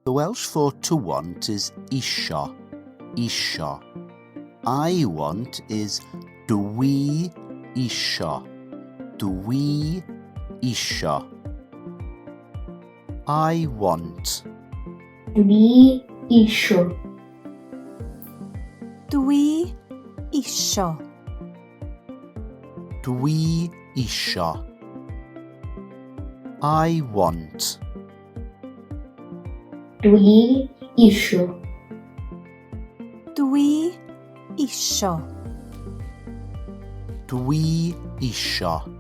The Welsh for to want is isio, isio. I want is dwi isio, dwi isio. I want. Dwi isio. Dwi isio. Dwi isio. I want. Dwi isio. Dwi isio. Dwi isio.